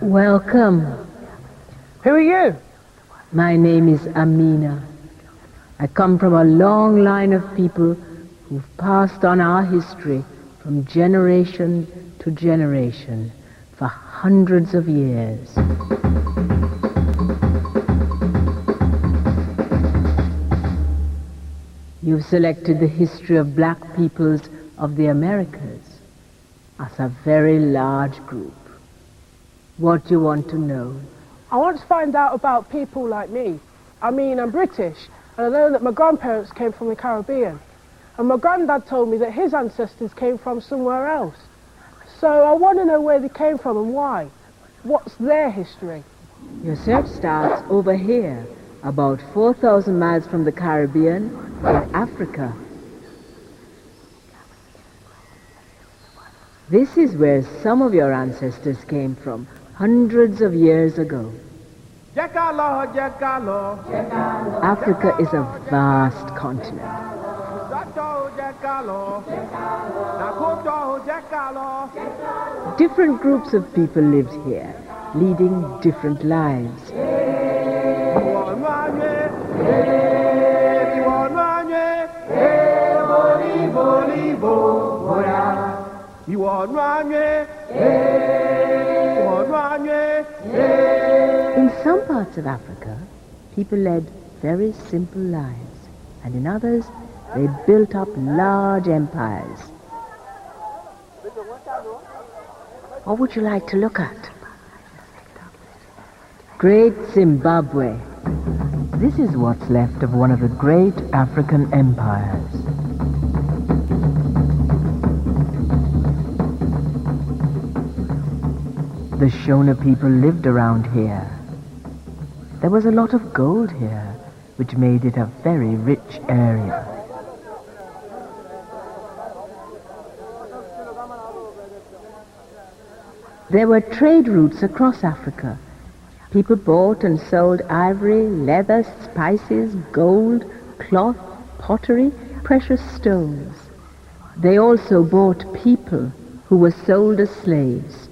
Welcome. Who are you? My name is Amina. I come from a long line of people who've passed on our history from generation to generation for hundreds of years. You've selected the history of black peoples of the Americas as a very large group. What do you want to know? I want to find out about people like me. I mean, I'm British, and I know that my grandparents came from the Caribbean. And my granddad told me that his ancestors came from somewhere else. So I want to know where they came from and why. What's their history? Your search starts over here, about 4,000 miles from the Caribbean in Africa. This is where some of your ancestors came from, hundreds of years ago. Africa is a vast continent. Different groups of people lived here, leading different lives. In some parts of Africa, people led very simple lives, and in others, they built up large empires. What would you like to look at? Great Zimbabwe. This is what's left of one of the great African empires. The Shona people lived around here. There was a lot of gold here, which made it a very rich area. There were trade routes across Africa. People bought and sold ivory, leather, spices, gold, cloth, pottery, precious stones. They also bought people who were sold as slaves.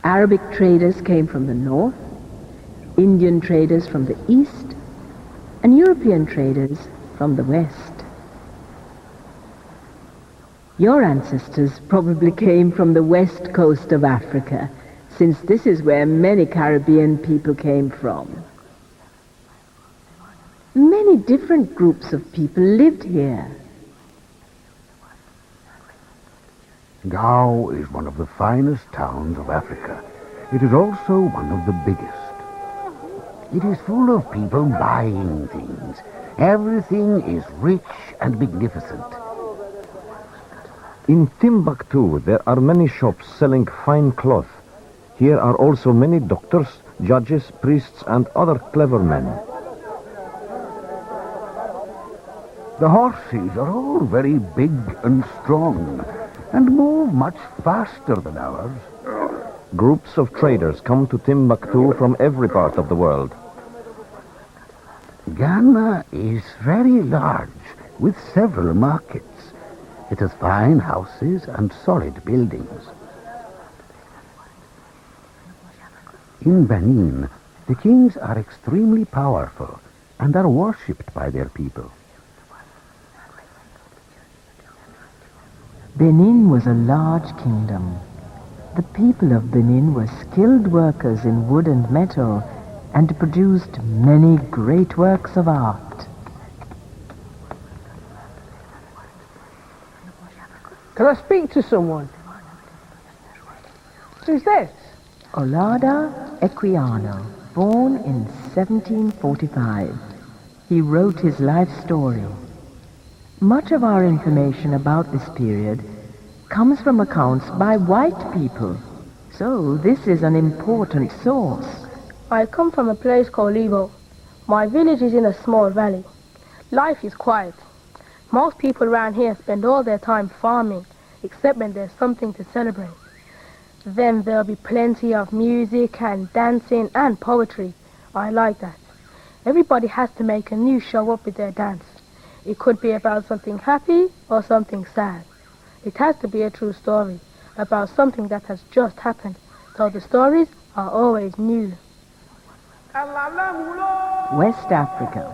Arabic traders came from the north, Indian traders from the east, and European traders from the west. Your ancestors probably came from the west coast of Africa, since this is where many Caribbean people came from. Many different groups of people lived here. Gao is one of the finest towns of Africa. It is also one of the biggest. It is full of people buying things. Everything is rich and magnificent. In Timbuktu, there are many shops selling fine cloth. Here are also many doctors, judges, priests, and other clever men. The horses are all very big and strong, and move much faster than ours. Groups of traders come to Timbuktu from every part of the world. Ghana is very large, with several markets. It has fine houses and solid buildings. In Benin, the kings are extremely powerful and are worshipped by their people. Benin was a large kingdom. The people of Benin were skilled workers in wood and metal and produced many great works of art. Can I speak to someone? Who's this? Olaudah Equiano, born in 1745. He wrote his life story. Much of our information about this period comes from accounts by white people, so this is an important source. I come from a place called Ibo. My village is in a small valley. Life is quiet. Most people around here spend all their time farming, except when there's something to celebrate. Then there'll be plenty of music and dancing and poetry. I like that. Everybody has to make a new show up with their dance. It could be about something happy or something sad. It has to be a true story about something that has just happened, so the stories are always new. West Africa.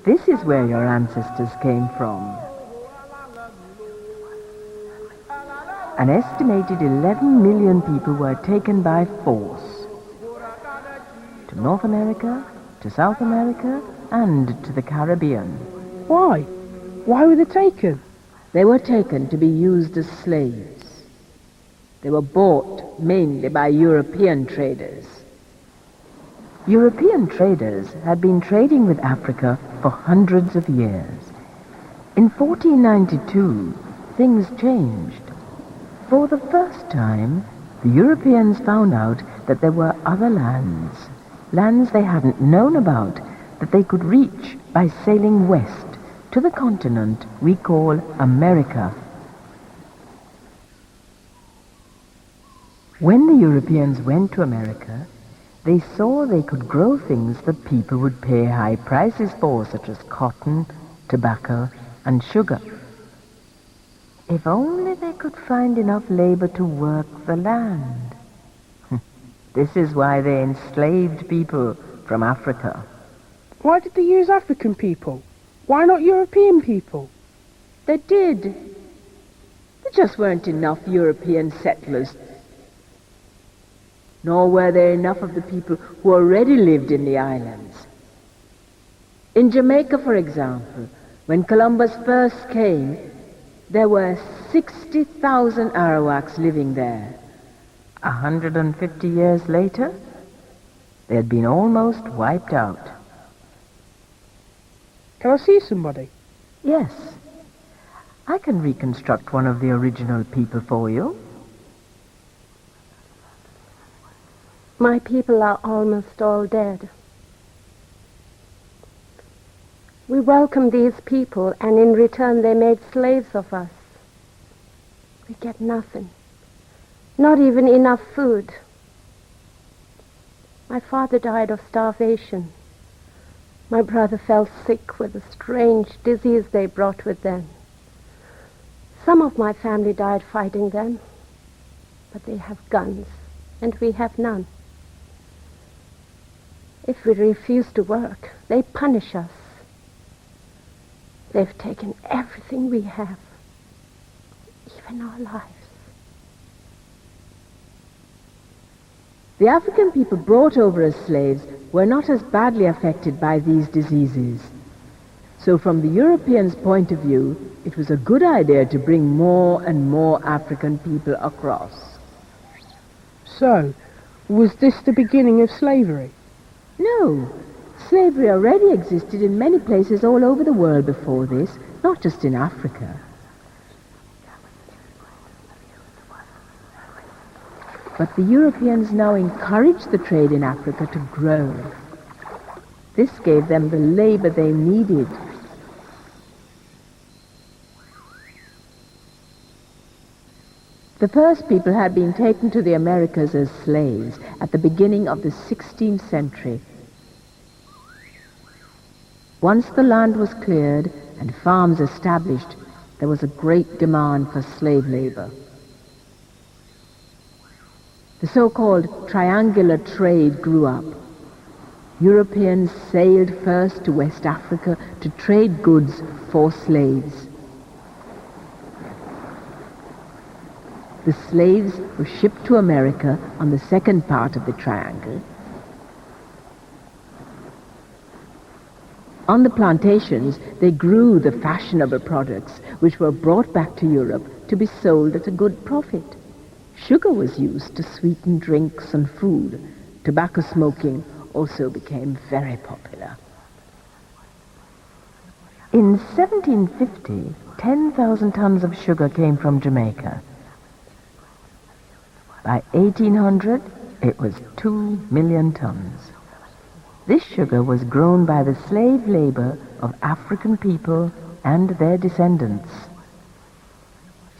This is where your ancestors came from. An estimated 11 million people were taken by force to North America, to South America, and to the Caribbean. Why? Why were they taken? They were taken to be used as slaves. They were bought mainly by European traders. European traders had been trading with Africa for hundreds of years. In 1492, things changed. For the first time, the Europeans found out that there were other lands, lands they hadn't known about, that they could reach by sailing west to the continent we call America. When the Europeans went to America, they saw they could grow things that people would pay high prices for, such as cotton, tobacco, and sugar. If only they could find enough labor to work the land. This is why they enslaved people from Africa. Why did they use African people? Why not European people? They did. There just weren't enough European settlers. Nor were there enough of the people who already lived in the islands. In Jamaica, for example, when Columbus first came, there were 60,000 Arawaks living there. 150 years later, they had been almost wiped out. Can I see somebody? Yes, I can reconstruct one of the original people for you. My people are almost all dead. We welcomed these people, and in return they made slaves of us. We get nothing, not even enough food. My father died of starvation. My brother fell sick with a strange disease they brought with them. Some of my family died fighting them, but they have guns, and we have none. If we refuse to work, they punish us. They've taken everything we have, even our lives. The African people brought over as slaves were not as badly affected by these diseases. So from the Europeans' point of view, it was a good idea to bring more and more African people across. So, was this the beginning of slavery? No. Slavery already existed in many places all over the world before this, not just in Africa. But the Europeans now encouraged the trade in Africa to grow. This gave them the labor they needed. The first people had been taken to the Americas as slaves at the beginning of the 16th century. Once the land was cleared and farms established, there was a great demand for slave labor. The so-called triangular trade grew up. Europeans sailed first to West Africa to trade goods for slaves. The slaves were shipped to America on the second part of the triangle. On the plantations, they grew the fashionable products, which were brought back to Europe to be sold at a good profit. Sugar was used to sweeten drinks and food. Tobacco smoking also became very popular. In 1750, 10,000 tons of sugar came from Jamaica. By 1800, it was 2 million tons. This sugar was grown by the slave labor of African people and their descendants.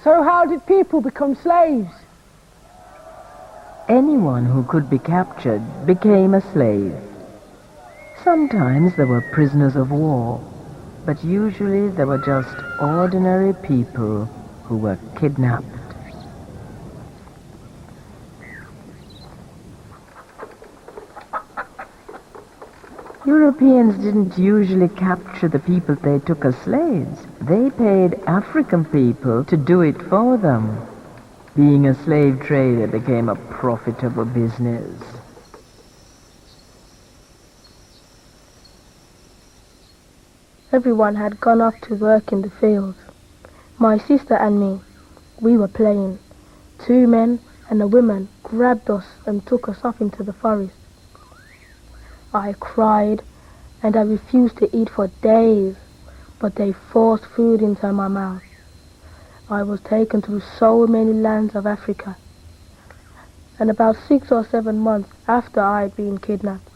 So how did people become slaves? Anyone who could be captured became a slave. Sometimes there were prisoners of war, but usually there were just ordinary people who were kidnapped. Europeans didn't usually capture the people they took as slaves. They paid African people to do it for them. Being a slave trader became a profitable business. Everyone had gone off to work in the fields. My sister and me, we were playing. 2 men and a woman grabbed us and took us off into the forest. I cried and I refused to eat for days, but they forced food into my mouth. I was taken through so many lands of Africa. And about 6 or 7 months after I had been kidnapped,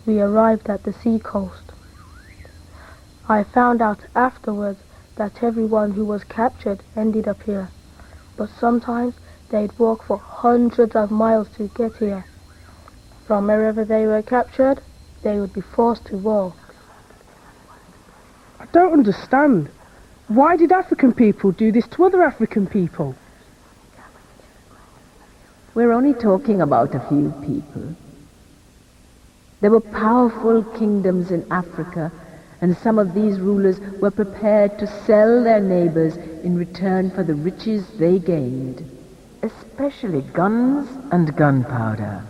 we arrived at the sea coast. I found out afterwards that everyone who was captured ended up here, but sometimes they'd walk for hundreds of miles to get here. From wherever they were captured, they would be forced to walk. I don't understand. Why did African people do this to other African people? We're only talking about a few people. There were powerful kingdoms in Africa, and some of these rulers were prepared to sell their neighbors in return for the riches they gained, especially guns and gunpowder.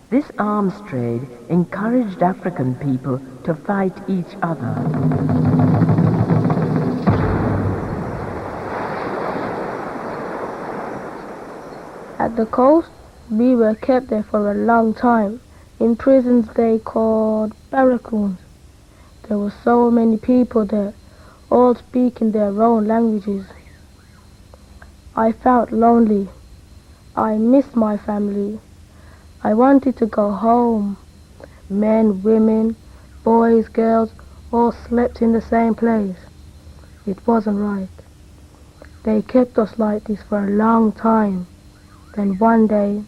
This arms trade encouraged African people to fight each other. At the coast, we were kept there for a long time, in prisons they called barracoons. There were so many people there, all speaking their own languages. I felt lonely. I missed my family. I wanted to go home. Men, women, boys, girls, all slept in the same place. It wasn't right. They kept us like this for a long time. Then one day,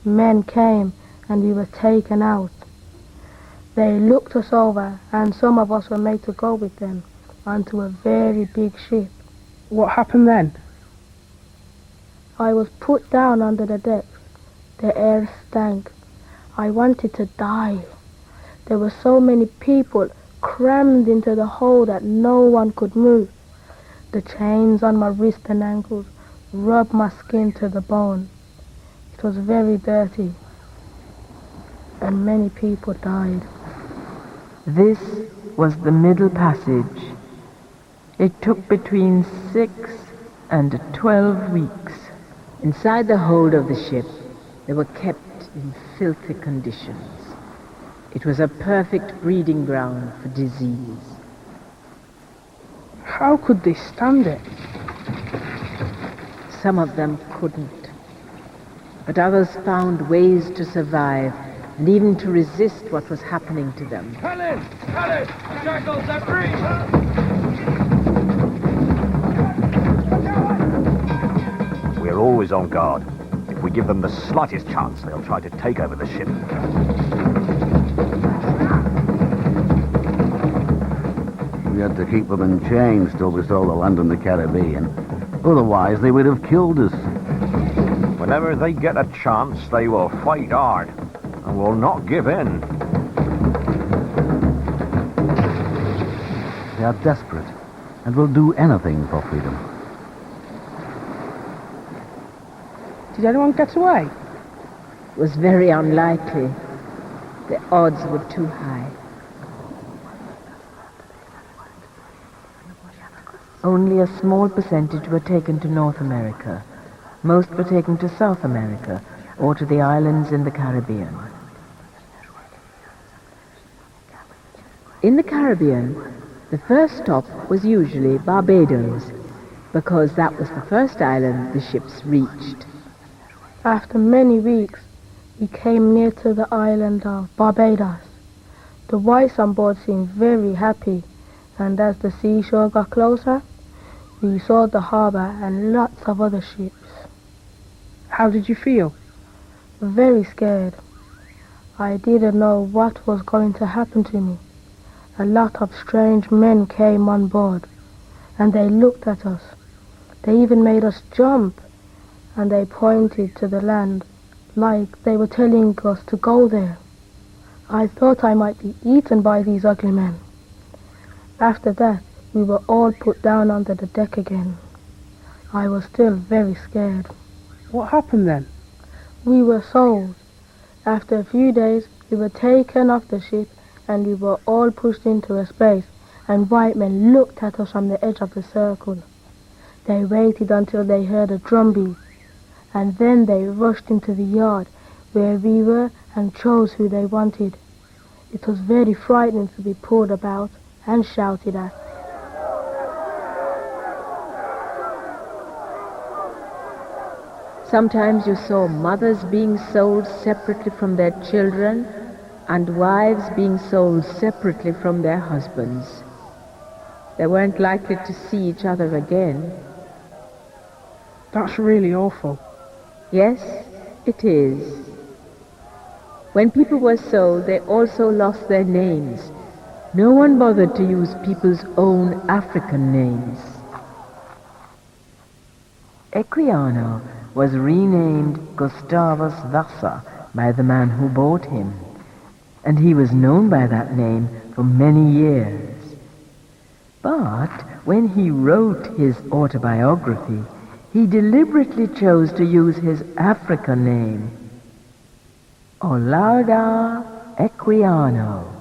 men came and we were taken out. They looked us over and some of us were made to go with them onto a very big ship. What happened then? I was put down under the decks. The air stank. I wanted to die. There were so many people crammed into the hole that no one could move. The chains on my wrists and ankles rubbed my skin to the bone. It was very dirty. And many people died. This was the Middle Passage. It took between 6 and 12 weeks. Inside the hold of the ship, they were kept in filthy conditions. It was a perfect breeding ground for disease. How could they stand it? Some of them couldn't, but others found ways to survive and even to resist what was happening to them. Helen! Helen! The shackles are free! We're always on guard. If we give them the slightest chance, they'll try to take over the ship. We had to keep them in chains till we stole the land in the Caribbean. Otherwise, they would have killed us. Whenever they get a chance, they will fight hard and will not give in. They are desperate and will do anything for freedom. Did anyone get away? It was very unlikely. The odds were too high. Only a small percentage were taken to North America. Most were taken to South America or to the islands in the Caribbean. In the Caribbean, the first stop was usually Barbados, because that was the first island the ships reached. After many weeks, we came near to the island of Barbados. The whites on board seemed very happy, and as the seashore got closer, we saw the harbour and lots of other ships. How did you feel? Very scared. I didn't know what was going to happen to me. A lot of strange men came on board, and they looked at us. They even made us jump, and they pointed to the land like they were telling us to go there. I thought I might be eaten by these ugly men. After that, we were all put down under the deck again. I was still very scared. What happened then? We were sold. After a few days, we were taken off the ship and we were all pushed into a space, and white men looked at us from the edge of the circle. They waited until they heard a drum beat, and then they rushed into the yard where we were and chose who they wanted. It was very frightening to be pulled about and shouted at. Sometimes you saw mothers being sold separately from their children and wives being sold separately from their husbands. They weren't likely to see each other again. That's really awful. Yes, it is. When people were sold, they also lost their names. No one bothered to use people's own African names. Equiano was renamed Gustavus Vassa by the man who bought him, and he was known by that name for many years. But when he wrote his autobiography, he deliberately chose to use his African name, Olaudah Equiano.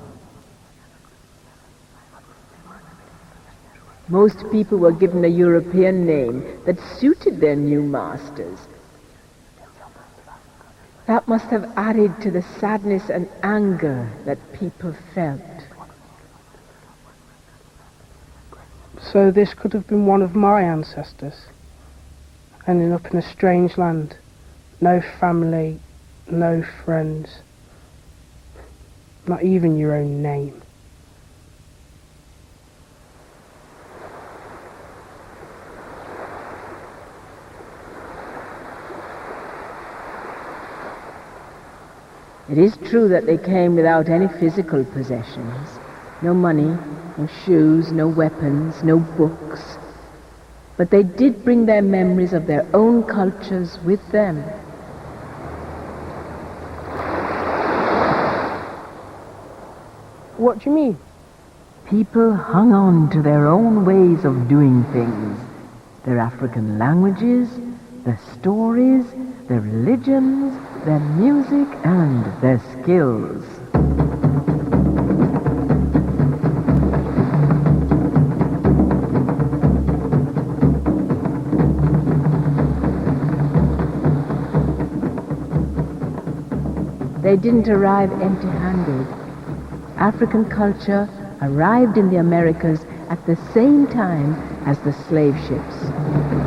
Most people were given a European name that suited their new masters. That must have added to the sadness and anger that people felt. So this could have been one of my ancestors, ending up in a strange land. No family, no friends, not even your own name. It is true that they came without any physical possessions. No money, no shoes, no weapons, no books. But they did bring their memories of their own cultures with them. What do you mean? People hung on to their own ways of doing things, their African languages, their stories, their religions, their music, and their skills. They didn't arrive empty-handed. African culture arrived in the Americas at the same time as the slave ships.